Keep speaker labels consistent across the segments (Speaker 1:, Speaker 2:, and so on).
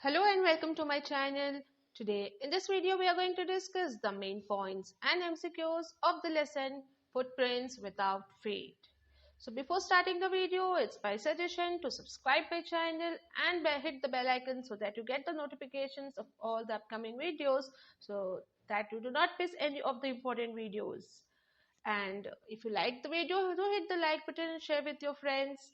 Speaker 1: Hello and welcome to my channel. Today in this video we are going to discuss the main points and MCQs of the lesson Footprints Without Feet. So before starting the video, it's my suggestion to subscribe my channel and hit the bell icon so that you get the notifications of all the upcoming videos so that you do not miss any of the important videos. And if you like the video, do hit the like button and share with your friends.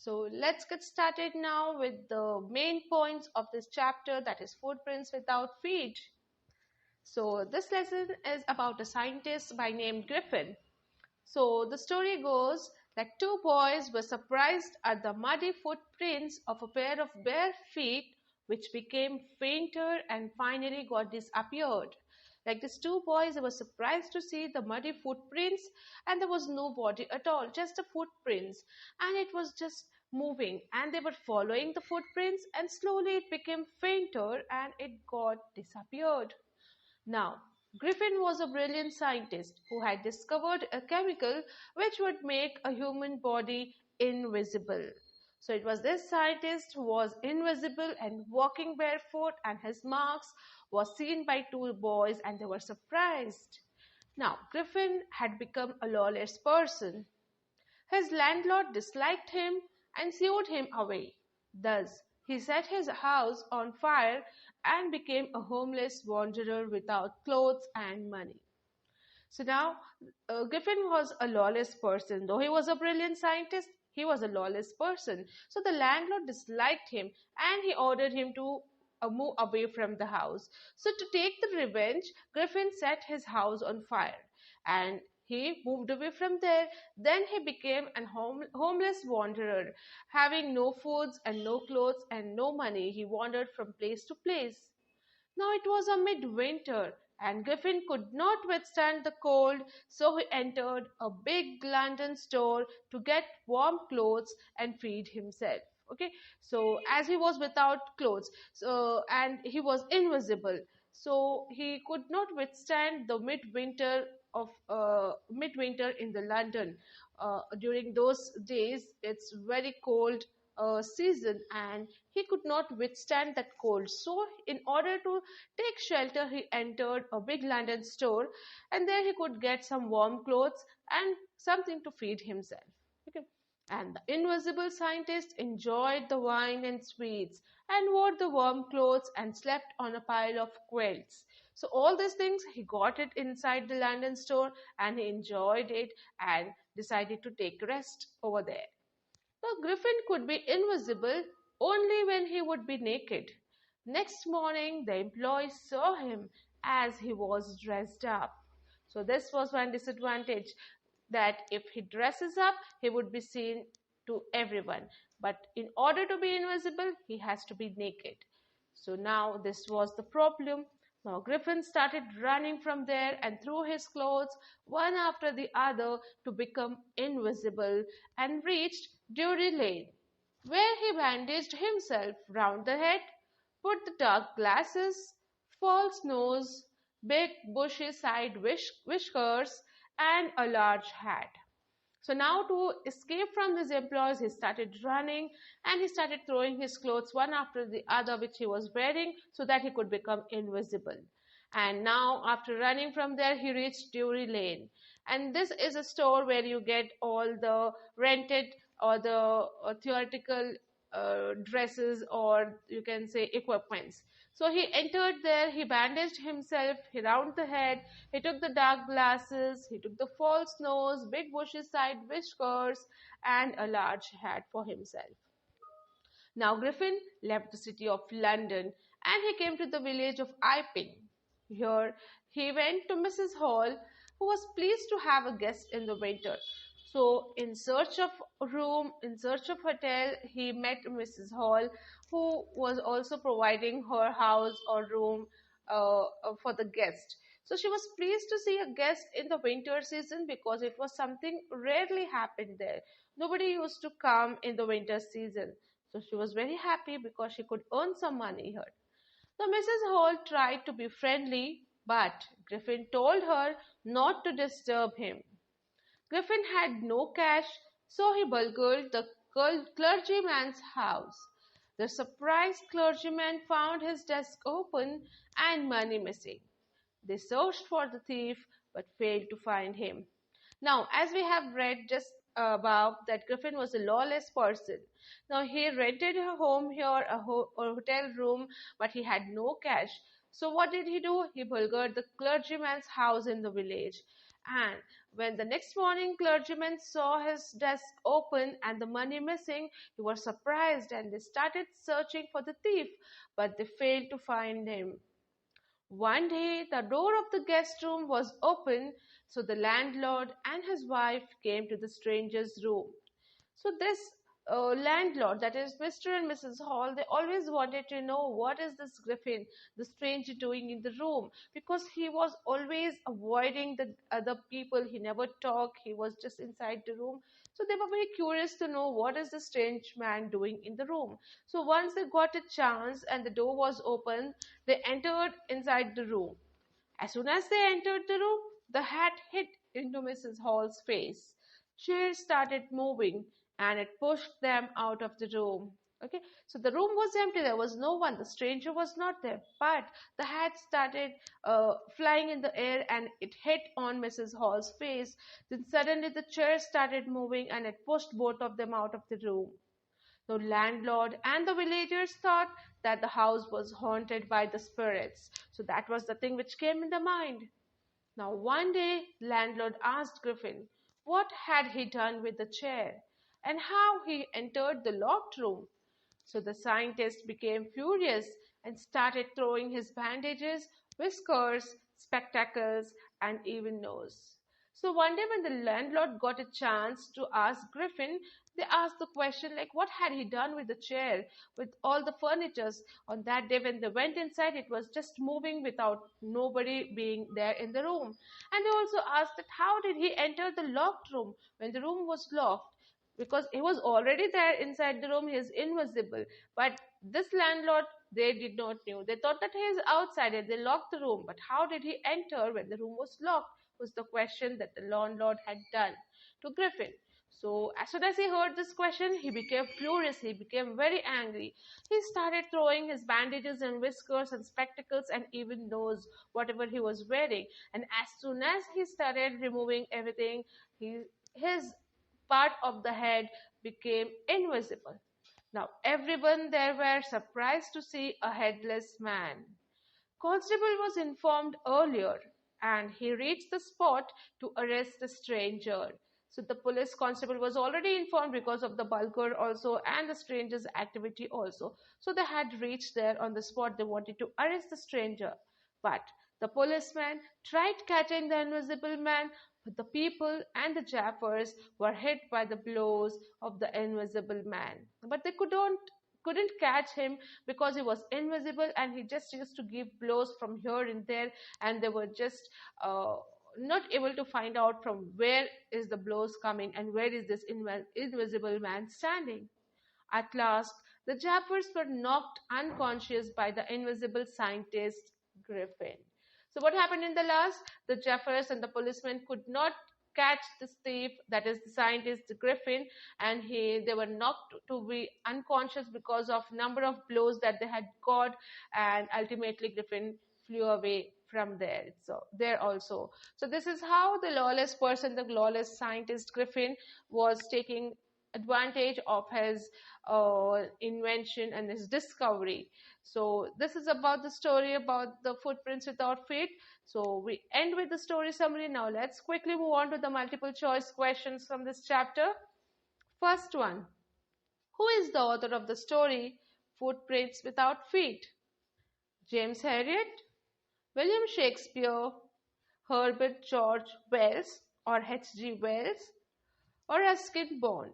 Speaker 1: So let's get started now with the main points of this chapter, that is Footprints Without Feet. So this lesson is about a scientist by name Griffin. So the story goes that two boys were surprised at the muddy footprints of a pair of bare feet which became fainter and finally got disappeared. Like these two boys, they were surprised to see the muddy footprints and there was no body at all, just the footprints, and it was just moving, and they were following the footprints and slowly it became fainter and it got disappeared. Now, Griffin was a brilliant scientist who had discovered a chemical which would make a human body invisible. So it was this scientist who was invisible and walking barefoot, and his marks was seen by two boys and they were surprised. Now, Griffin had become a lawless person. His landlord disliked him and shooed him away. Thus, he set his house on fire and became a homeless wanderer without clothes and money. So now, Griffin was a lawless person. Though he was a brilliant scientist, he was a lawless person. So the landlord disliked him and he ordered him to move away from the house. So to take the revenge, Griffin set his house on fire and he moved away from there. Then he became a homeless wanderer, having no foods and no clothes and no money. He wandered from place to place. Now it was a midwinter, and Griffin could not withstand the cold, so he entered a big London store to get warm clothes and feed himself. Okay, so as he was without clothes, and he was invisible, so he could not withstand the midwinter in the London. During those days, it's very cold season, and he could not withstand that cold. So, in order to take shelter, he entered a big London store, and there he could get some warm clothes and something to feed himself. Okay. And the invisible scientist enjoyed the wine and sweets and wore the warm clothes and slept on a pile of quilts. So all these things he got it inside the London store and he enjoyed it and decided to take rest over there. Now Griffin could be invisible only when he would be naked. Next morning the employees saw him as he was dressed up. So this was one disadvantage, that if he dresses up, he would be seen to everyone. But in order to be invisible, he has to be naked. So now this was the problem. Now Griffin started running from there and threw his clothes one after the other to become invisible and reached Drury Lane, where he bandaged himself round the head, put the dark glasses, false nose, big bushy side whiskers, and a large hat. So now to escape from these employees, he started running and he started throwing his clothes one after the other which he was wearing so that he could become invisible. And now after running from there, he reached Drury Lane. And this is a store where you get all the rented or the theoretical dresses, or you can say equipments. So he entered there, he bandaged himself around the head, he took the dark glasses, he took the false nose, big bushy side whiskers, and a large hat for himself. Now Griffin left the city of London and he came to the village of Iping. Here he went to Mrs. Hall, who was pleased to have a guest in the winter. So in search of a room, in search of hotel, he met Mrs. Hall, who was also providing her house or room for the guest. So she was pleased to see a guest in the winter season because it was something rarely happened there. Nobody used to come in the winter season. So she was very happy because she could earn some money here. Now Mrs. Hall tried to be friendly, but Griffin told her not to disturb him. Griffin had no cash, so he burgled the clergyman's house. The surprised clergyman found his desk open and money missing. They searched for the thief but failed to find him. Now, as we have read just above, that Griffin was a lawless person. Now, he rented a home here, a hotel room, but he had no cash. So, what did he do? He burglared the clergyman's house in the village. And when the next morning clergyman saw his desk open and the money missing, he was surprised and they started searching for the thief, but they failed to find him. One day, the door of the guest room was open, so the landlord and his wife came to the stranger's room. So this landlord, that is Mr. and Mrs. Hall, they always wanted to know what is this Griffin, the stranger, doing in the room, because he was always avoiding the other people. He never talked. He was just inside the room. So they were very curious to know what is the strange man doing in the room. So once they got a chance and the door was open, they entered inside the room. As soon as they entered the room, the hat hit into Mrs. Hall's face. Chairs started moving and it pushed them out of the room. Okay, so the room was empty, there was no one, the stranger was not there, but the hat started flying in the air and it hit on Mrs. Hall's face. Then suddenly the chair started moving and it pushed both of them out of the room. The landlord and the villagers thought that the house was haunted by the spirits. So that was the thing which came in the mind. Now one day, landlord asked Griffin what had he done with the chair and how he entered the locked room. So the scientist became furious and started throwing his bandages, whiskers, spectacles, and even nose. So one day when the landlord got a chance to ask Griffin, they asked the question like what had he done with the chair, with all the furnitures. On that day when they went inside, it was just moving without nobody being there in the room. And they also asked that how did he enter the locked room when the room was locked? Because he was already there inside the room, he is invisible. But this landlord, they did not know. They thought that he is outside and they locked the room. But how did he enter when the room was locked? Was the question that the landlord had done to Griffin. So as soon as he heard this question, he became furious. He became very angry. He started throwing his bandages and whiskers and spectacles and even nose, whatever he was wearing. And as soon as he started removing everything, his part of the head became invisible. Now everyone there were surprised to see a headless man. Constable was informed earlier and he reached the spot to arrest the stranger. So the police constable was already informed because of the bulgur also and the stranger's activity also. So they had reached there on the spot. They wanted to arrest the stranger. But the policeman tried catching the invisible man, but the people and the jappers were hit by the blows of the invisible man. But they couldn't catch him because he was invisible and he just used to give blows from here and there, and they were just not able to find out from where is the blows coming and where is this invisible man standing. At last, the jappers were knocked unconscious by the invisible scientist Griffin. So what happened in the last? The jappers and the policemen could not catch this thief, that is the scientist Griffin, and they were knocked to be unconscious because of number of blows that they had got, and ultimately Griffin flew away from there. So there also. So this is how the lawless person, the lawless scientist Griffin, was taking advantage of his invention and his discovery. So this is about the story about the footprints without feet. So we end with the story summary. Now let's quickly move on to the multiple choice questions from this chapter. First one, who is the author of the story Footprints Without Feet? James Herriot, William Shakespeare, Herbert George Wells or H.G. Wells, or Ruskin Bond?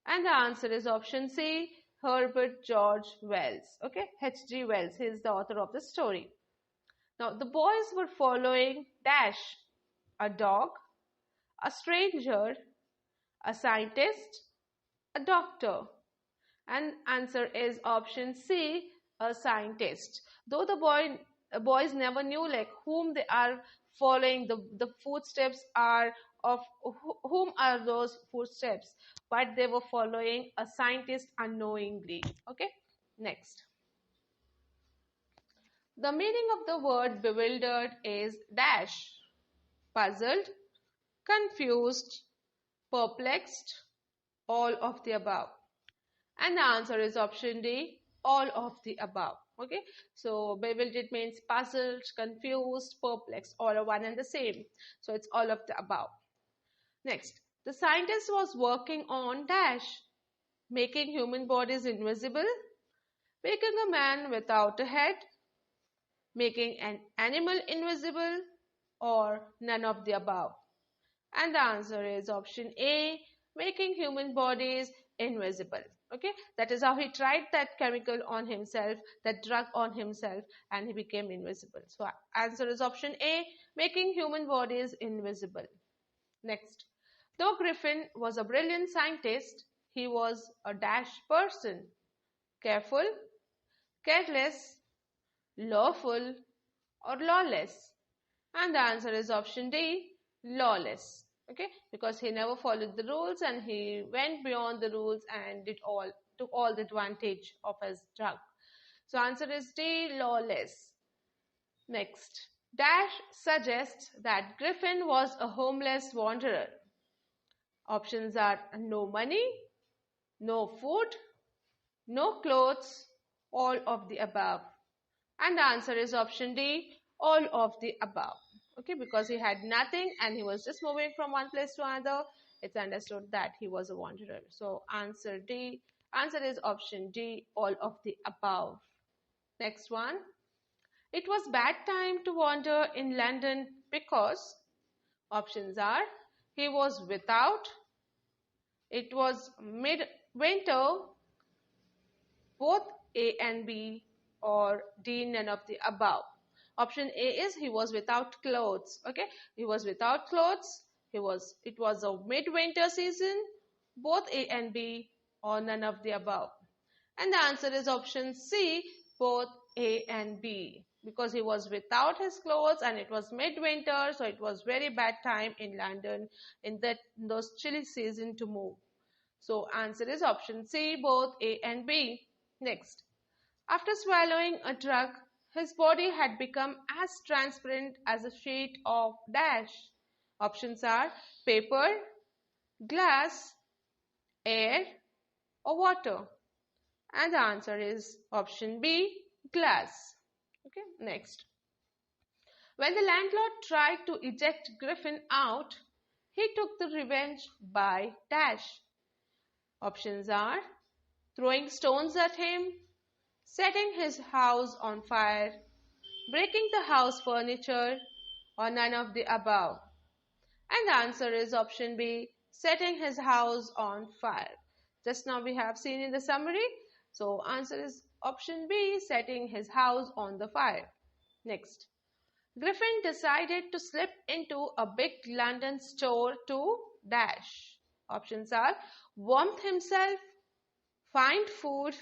Speaker 1: And the answer is option C, Herbert George Wells. Okay, H.G. Wells, he is the author of the story. Now, the boys were following dash, a dog, a stranger, a scientist, a doctor. And answer is option C, a scientist. Though the boys never knew like whom they are following, the footsteps are of whom are those footsteps, but they were following a scientist unknowingly. Okay. Next. The meaning of the word bewildered is dash. Puzzled, confused, perplexed, all of the above. And the answer is option D, all of the above. Okay, so bewildered means puzzled, confused, perplexed, all are one and the same. So it's all of the above. Next, the scientist was working on dash, making human bodies invisible, making a man without a head, making an animal invisible, or none of the above. And the answer is option A, making human bodies invisible. Okay, that is how he tried that chemical on himself, that drug on himself, and he became invisible. So answer is option A, making human bodies invisible. Next, though Griffin was a brilliant scientist, he was a dash person. Careful, careless, lawful, or lawless. And the answer is option D, lawless. Okay, because he never followed the rules and he went beyond the rules and took all the advantage of his drug. So answer is D, lawless. Next, dash suggests that Griffin was a homeless wanderer. Options are no money, no food, no clothes, all of the above. And the answer is option D, all of the above. Okay, because he had nothing and he was just moving from one place to another, it's understood that he was a wanderer. So answer is option D, all of the above. Next one. It was bad time to wander in London because options are he was without, it was mid-winter, both A and B, or D, none of the above. Option A is he was without clothes. Okay, he was without clothes. It was a midwinter season, both A and B, or none of the above. And the answer is option C, both A and B, because he was without his clothes and it was midwinter, so it was very bad time in London in those chilly season to move. So answer is option C, both A and B. Next, after swallowing a drug, his body had become as transparent as a sheet of dash. Options are paper, glass, air, or water. And the answer is option B, glass. Okay, next. When the landlord tried to eject Griffin out, he took the revenge by dash. Options are throwing stones at him, setting his house on fire, breaking the house furniture, or none of the above. And the answer is option B, setting his house on fire. Just now we have seen in the summary. So answer is option B, setting his house on the fire. Next, Griffin decided to slip into a big London store to dash. Options are warmth himself, find food,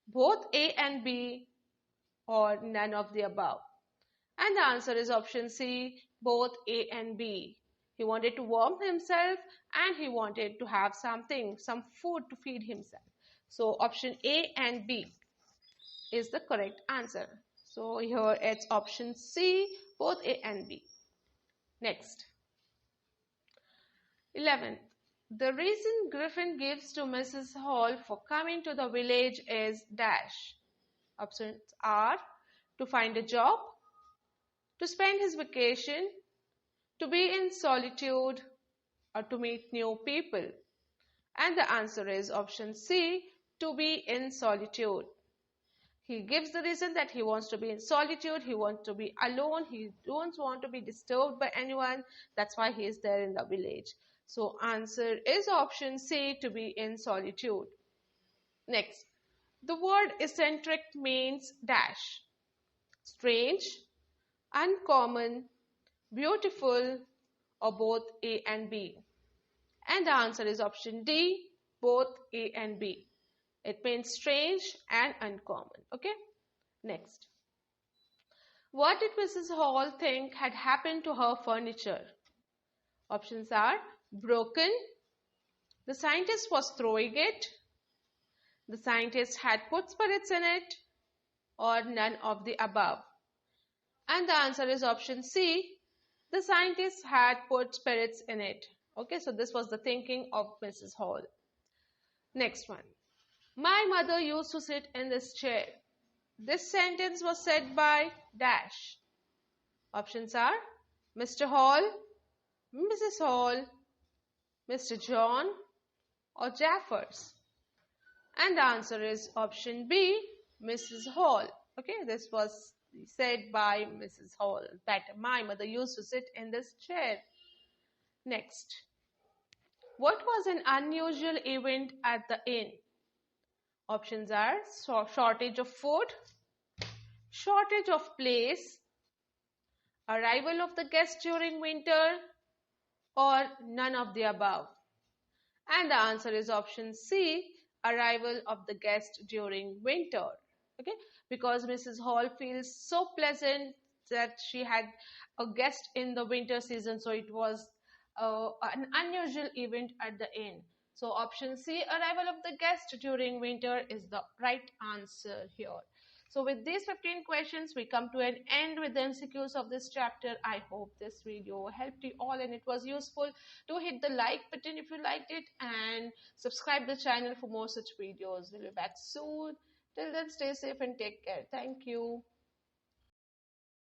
Speaker 1: both A and B, or none of the above. And the answer is option C, both A and B. He wanted to warm himself and he wanted to have some food to feed himself. So option A and B is the correct answer. So here it's option C, both A and B. Next, 11th. The reason Griffin gives to Mrs. Hall for coming to the village is dash. Options are to find a job, to spend his vacation, to be in solitude, or to meet new people. And the answer is option C, to be in solitude. He gives the reason that he wants to be in solitude, he wants to be alone, he don't want to be disturbed by anyone. That's why he is there in the village. So answer is option C, to be in solitude. Next, the word eccentric means dash. Strange, uncommon, beautiful, or both A and B. And the answer is option D, both A and B. It means strange and uncommon. Okay. Next, what did Mrs. Hall think had happened to her furniture? Options are broken, the scientist was throwing it, The scientist had put spirits in it, or none of the above. And the answer is option C. The scientists had put spirits in it. Okay, so this was the thinking of Mrs. Hall. Next one. My mother used to sit in this chair. This sentence was said by dash. Options are Mr. Hall, Mrs. Hall, Mr. John, or Jaffers. And the answer is option B, Mrs. Hall. Okay, this was said by Mrs. Hall that my mother used to sit in this chair. Next. What was an unusual event at the inn? Options are shortage of food, shortage of place, arrival of the guests during winter, or none of the above. And the answer is option C, arrival of the guest during winter. Okay, because Mrs. Hall feels so pleasant that she had a guest in the winter season, so it was an unusual event at the inn. So option C, arrival of the guest during winter, is the right answer here. So with these 15 questions, we come to an end with the MCQs of this chapter. I hope this video helped you all and it was useful. Do hit the like button if you liked it and subscribe the channel for more such videos. We'll be back soon. Till then, stay safe and take care. Thank you.